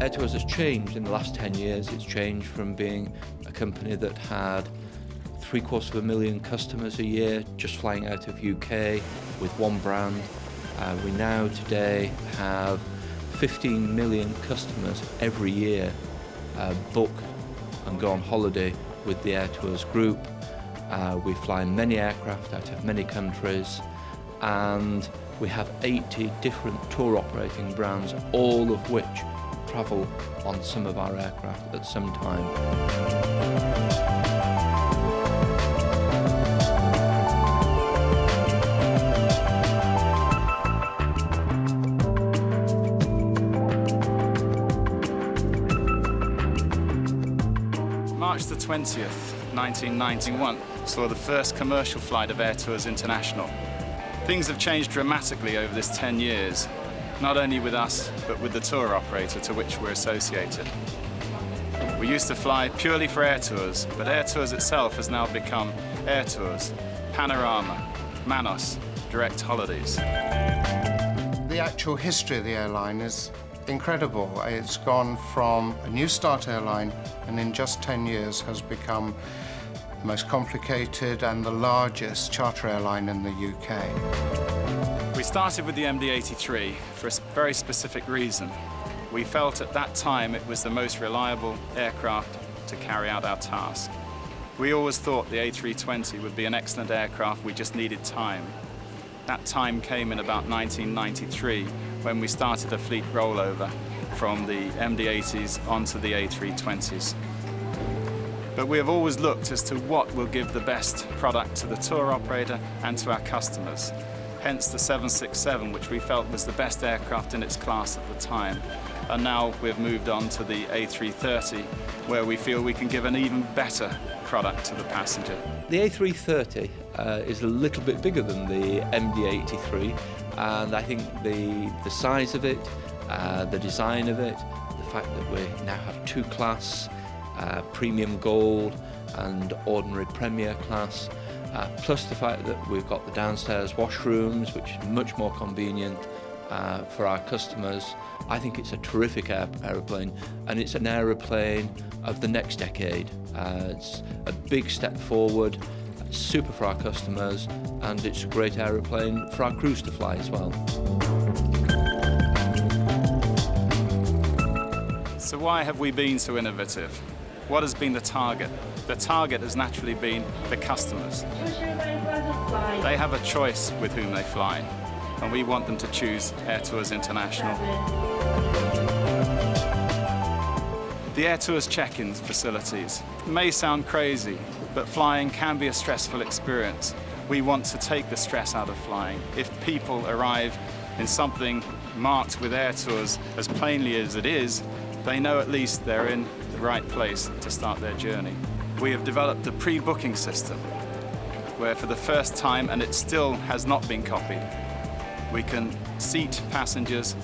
Airtours has changed in the last 10 years. It's changed from being a company that had 750,000 customers a year just flying out of UK with one brand. We now today have 15 million customers every year book and go on holiday with the Airtours group. We fly many aircraft out of many countries, and we have 80 different tour operating brands, all of which travel on some of our aircraft at some time. March the 20th, 1991, saw the first commercial flight of Airtours International. Things have changed dramatically over this 10 years, not only with us, but with the tour operator to which we're associated. We used to fly purely for Airtours, but Airtours itself has now become Airtours, Panorama, Manos, Direct Holidays. The actual history of the airline is incredible. It's gone from a new start airline and in just 10 years has become the most complicated and the largest charter airline in the UK. We started with the MD-83 for a very specific reason. We felt at that time it was the most reliable aircraft to carry out our task. We always thought the A320 would be an excellent aircraft, we just needed time. That time came in about 1993 when we started a fleet rollover from the MD-80s onto the A320s. But we have always looked as to what will give the best product to the tour operator and to our customers. Hence the 767, which we felt was the best aircraft in its class at the time. And now we've moved on to the A330, where we feel we can give an even better product to the passenger. The A330 is a little bit bigger than the MD-83, and I think the size of it, the design of it, the fact that we now have two class, premium gold and ordinary premier class, plus the fact that we've got the downstairs washrooms, which is much more convenient for our customers. I think it's a terrific aeroplane, and it's an aeroplane of the next decade. It's a big step forward, super for our customers, and it's a great aeroplane for our crews to fly as well. So why have we been so innovative? What has been the target? The target has naturally been the customers. They have a choice with whom they fly, and we want them to choose Airtours International. The Airtours check-in facilities may sound crazy, but flying can be a stressful experience. We want to take the stress out of flying. If people arrive in something marked with Airtours as plainly as it is, they know at least they're in the right place to start their journey. We have developed a pre-booking system where for the first time, and it still has not been copied, we can seat passengers,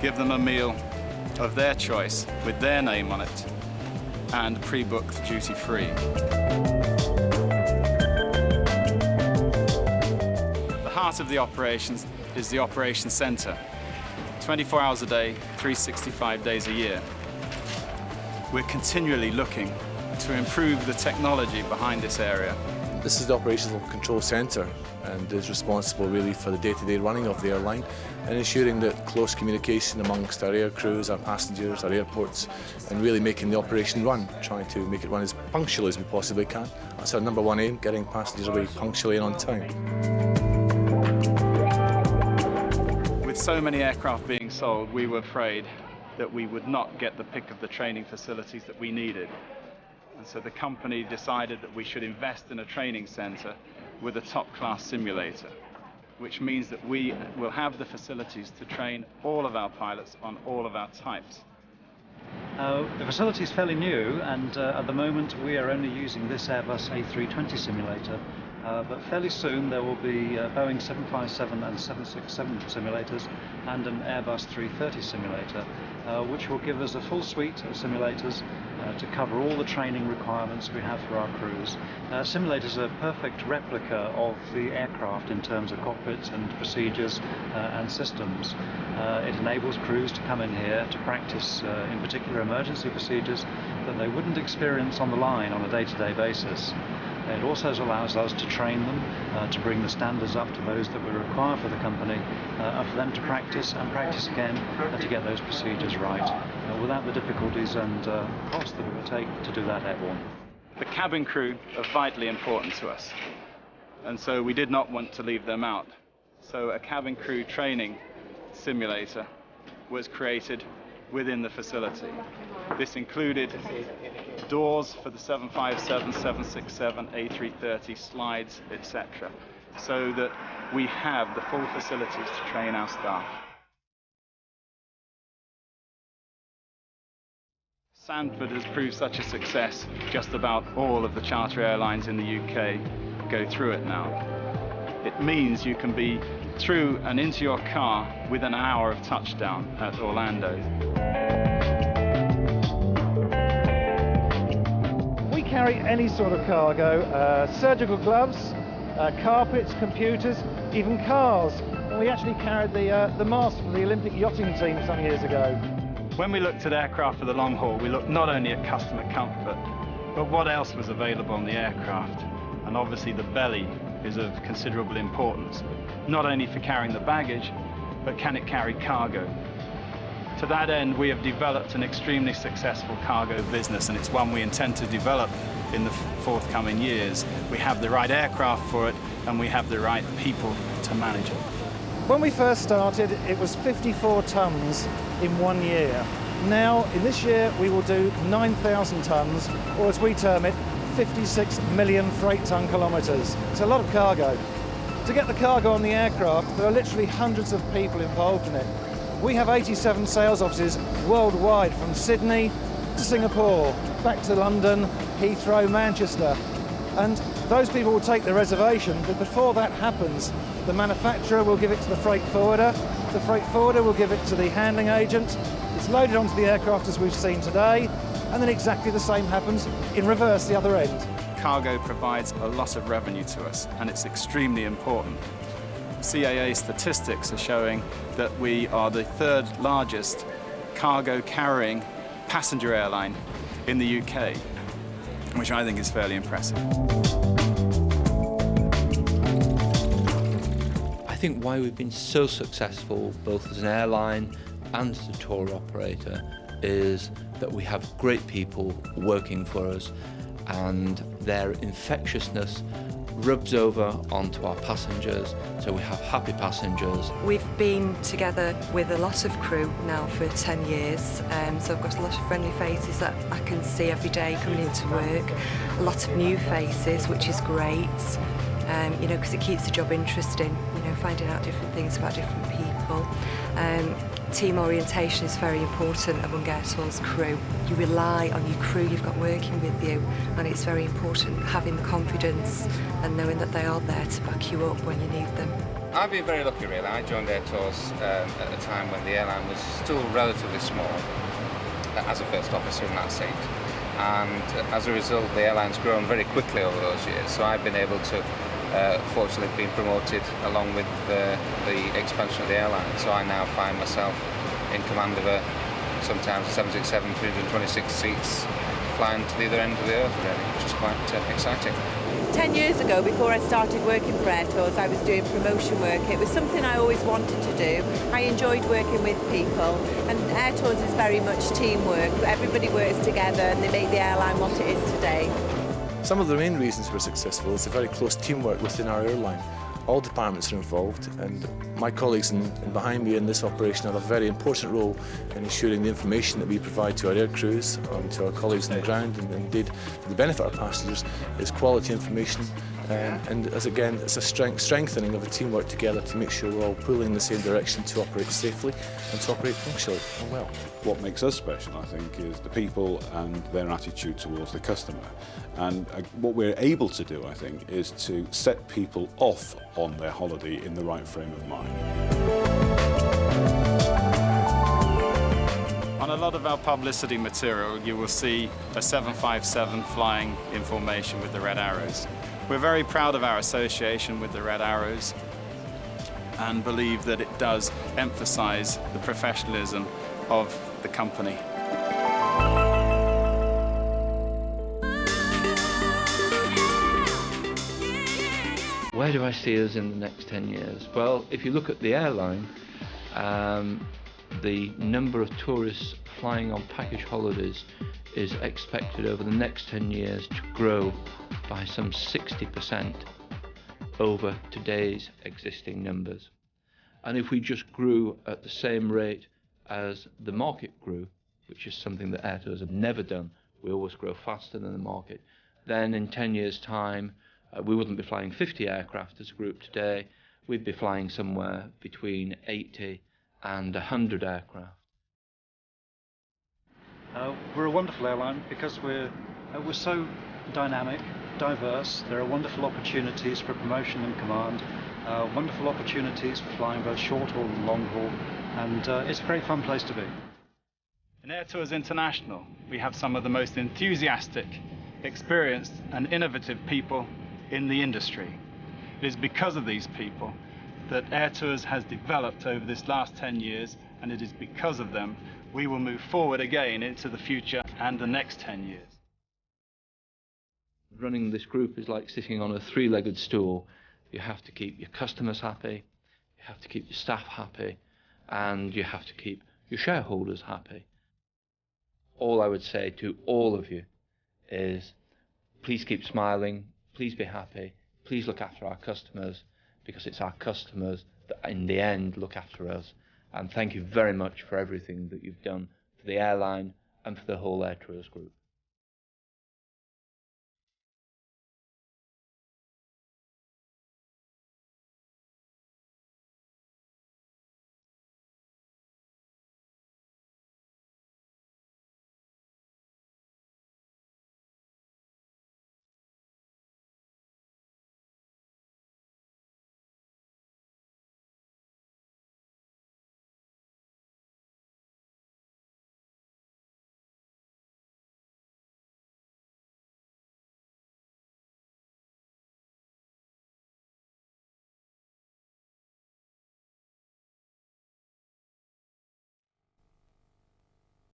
give them a meal of their choice with their name on it, and pre-booked duty-free. The heart of the operations is the operations centre, 24 hours a day, 365 days a year. We're continually looking to improve the technology behind this area. This is the operational control centre and is responsible really for the day-to-day running of the airline and ensuring that close communication amongst our air crews, our passengers, our airports, and really making the operation run, trying to make it run as punctual as we possibly can. That's our number one aim, getting passengers away punctually and on time. With so many aircraft being sold, we were afraid that we would not get the pick of the training facilities that we needed. And so the company decided that we should invest in a training centre with a top-class simulator, which means that we will have the facilities to train all of our pilots on all of our types. The facility is fairly new, and at the moment we are only using this Airbus A320 simulator But fairly soon there will be Boeing 757 and 767 simulators and an Airbus 330 simulator, which will give us a full suite of simulators to cover all the training requirements we have for our crews. Simulators are a perfect replica of the aircraft in terms of cockpits and procedures and systems. It enables crews to come in here to practice in particular emergency procedures that they wouldn't experience on the line on a day-to-day basis. It also allows us to train them, to bring the standards up to those that we require for the company, and for them to practice and practice again to get those procedures right, without the difficulties and cost that it would take to do that airborne. The cabin crew are vitally important to us, and so we did not want to leave them out. So a cabin crew training simulator was created within the facility. This included doors for the 757, 767, A330, slides, etc., so that we have the full facilities to train our staff. Sanford has proved such a success. Just about all of the charter airlines in the UK go through it now. It means you can be through and into your car within an hour of touchdown at Orlando. We carry any sort of cargo, surgical gloves, carpets, computers, even cars. And we actually carried the mast for the Olympic yachting team some years ago. When we looked at aircraft for the long haul, we looked not only at customer comfort, but what else was available on the aircraft. And obviously the belly is of considerable importance, not only for carrying the baggage, but can it carry cargo? To that end, we have developed an extremely successful cargo business, and it's one we intend to develop in the forthcoming years. We have the right aircraft for it, and we have the right people to manage it. When we first started, it was 54 tons in 1 year. Now, in this year, we will do 9,000 tons, or as we term it, 56 million freight ton kilometres. It's a lot of cargo. To get the cargo on the aircraft, there are literally hundreds of people involved in it. We have 87 sales offices worldwide, from Sydney to Singapore, back to London, Heathrow, Manchester. And those people will take the reservation, but before that happens, the manufacturer will give it to the freight forwarder will give it to the handling agent, it's loaded onto the aircraft as we've seen today, and then exactly the same happens in reverse the other end. Cargo provides a lot of revenue to us, and it's extremely important. CAA statistics are showing that we are the third largest cargo carrying passenger airline in the UK, which I think is fairly impressive. I think why we've been so successful, both as an airline and as a tour operator, is that we have great people working for us, and their infectiousness rubs over onto our passengers, so we have happy passengers. We've been together with a lot of crew now for 10 years, so I've got a lot of friendly faces that I can see every day coming into work, a lot of new faces, which is great, you know, because it keeps the job interesting, you know, finding out different things about different people. Team orientation is very important among Airtours crew. You rely on your crew you've got working with you, and it's very important having the confidence and knowing that they are there to back you up when you need them. I've been very lucky, really. I joined Airtours at a time when the airline was still relatively small as a first officer in that seat, and as a result the airline's grown very quickly over those years, so I've been able to fortunately been promoted along with the expansion of the airline. So I now find myself in command of sometimes 767, 326 seats, flying to the other end of the earth, really, which is quite exciting. 10 years ago, before I started working for Airtours, I was doing promotion work. It was something I always wanted to do. I enjoyed working with people, and Airtours is very much teamwork. Everybody works together and they make the airline what it is today. Some of the main reasons we're successful is the very close teamwork within our airline. All departments are involved, and my colleagues behind me in this operation have a very important role in ensuring the information that we provide to our air crews and to our colleagues on the ground, and indeed for the benefit of our passengers, is quality information. And as again, it's a strengthening of the teamwork together to make sure we're all pulling in the same direction to operate safely and to operate punctually and well. What makes us special, I think, is the people and their attitude towards the customer. And what we're able to do, I think, is to set people off on their holiday in the right frame of mind. On a lot of our publicity material, you will see a 757 flying in formation with the red arrows. We're very proud of our association with the Red Arrows and believe that it does emphasise the professionalism of the company. Where do I see us in the next 10 years? Well, if you look at the airline, the number of tourists flying on package holidays is expected over the next 10 years to grow by some 60% over today's existing numbers. And if we just grew at the same rate as the market grew, which is something that Airtours have never done, we always grow faster than the market, then in 10 years' time we wouldn't be flying 50 aircraft as a group today, we'd be flying somewhere between 80 and 100 aircraft. We're a wonderful airline because we're so dynamic, diverse. There are wonderful opportunities for promotion and command, wonderful opportunities for flying both short haul and long haul, and it's a great fun place to be. In Airtours International, we have some of the most enthusiastic, experienced and innovative people in the industry. It is because of these people that Airtours has developed over this last 10 years, and it is because of them we will move forward again into the future and the next 10 years. Running this group is like sitting on a three-legged stool. You have to keep your customers happy, you have to keep your staff happy, and you have to keep your shareholders happy. All I would say to all of you is please keep smiling, please be happy, please look after our customers, because it's our customers that in the end look after us. And thank you very much for everything that you've done for the airline and for the whole Airtours group.